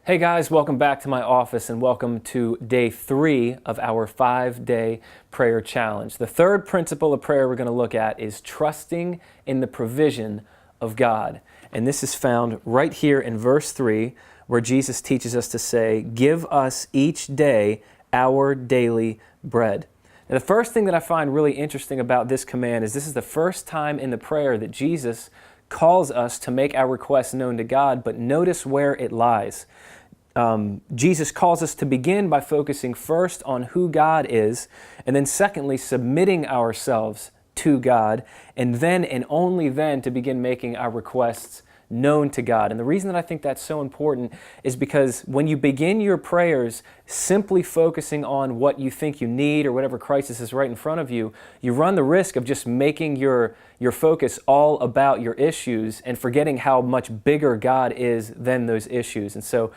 Hey guys, welcome back to my office and welcome to day 3 of our 5-day prayer challenge. The third principle of prayer we're going to look at is trusting in the provision of God. And this is found right here in verse 3 where Jesus teaches us to say, "Give us each day our daily bread." Now, the first thing that I find really interesting about this command is this is the first time in the prayer that Jesus calls us to make our requests known to God, but notice where it lies. Jesus calls us to begin by focusing first on who God is, and then secondly, submitting ourselves to God, and then and only then to begin making our requests known to God. And the reason that I think that's so important is because when you begin your prayers simply focusing on what you think you need or whatever crisis is right in front of you, you run the risk of just making your focus all about your issues and forgetting how much bigger God is than those issues. And so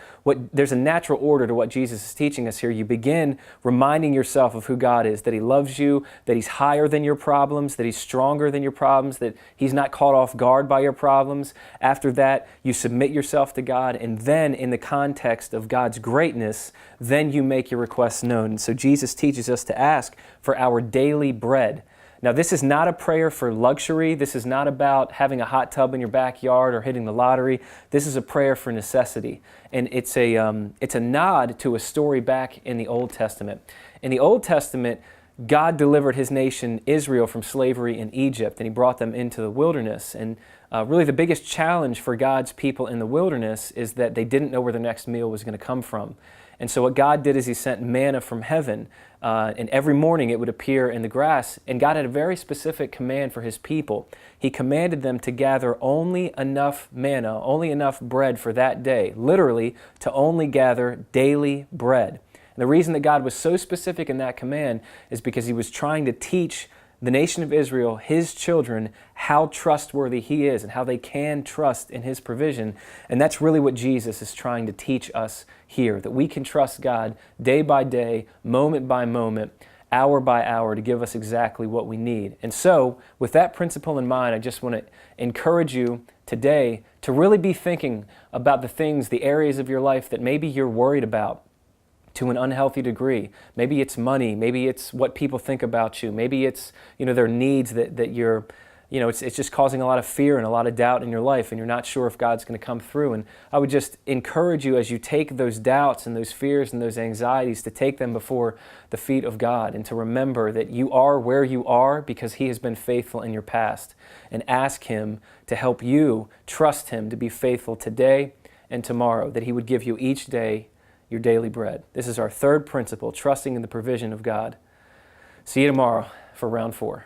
there's a natural order to what Jesus is teaching us here. You begin reminding yourself of who God is, that He loves you, that He's higher than your problems, that He's stronger than your problems, that He's not caught off guard by your problems. After that, you submit yourself to God, and then in the context of God's greatness, then you make your requests known. And so Jesus teaches us to ask for our daily bread. Now, this is not a prayer for luxury. This is not about having a hot tub in your backyard or hitting the lottery. This is a prayer for necessity. And it's a nod to a story back in the Old Testament. In the Old Testament, God delivered His nation, Israel, from slavery in Egypt, and He brought them into the wilderness. And really the biggest challenge for God's people in the wilderness is that they didn't know where their next meal was going to come from. And so what God did is He sent manna from heaven, and every morning it would appear in the grass. And God had a very specific command for His people. He commanded them to gather only enough manna, only enough bread for that day, literally to only gather daily bread. And the reason that God was so specific in that command is because He was trying to teach the nation of Israel, His children, how trustworthy He is and how they can trust in His provision. And that's really what Jesus is trying to teach us here, that we can trust God day by day, moment by moment, hour by hour to give us exactly what we need. And so, with that principle in mind, I just want to encourage you today to really be thinking about the things, the areas of your life that maybe you're worried about to an unhealthy degree. Maybe it's money, maybe it's what people think about you, maybe it's, their needs that you're, it's just causing a lot of fear and a lot of doubt in your life, and you're not sure if God's going to come through. And I would just encourage you as you take those doubts and those fears and those anxieties to take them before the feet of God and to remember that you are where you are because He has been faithful in your past, and ask Him to help you trust Him to be faithful today and tomorrow, that He would give you each day your daily bread. This is our third principle, trusting in the provision of God. See you tomorrow for round 4.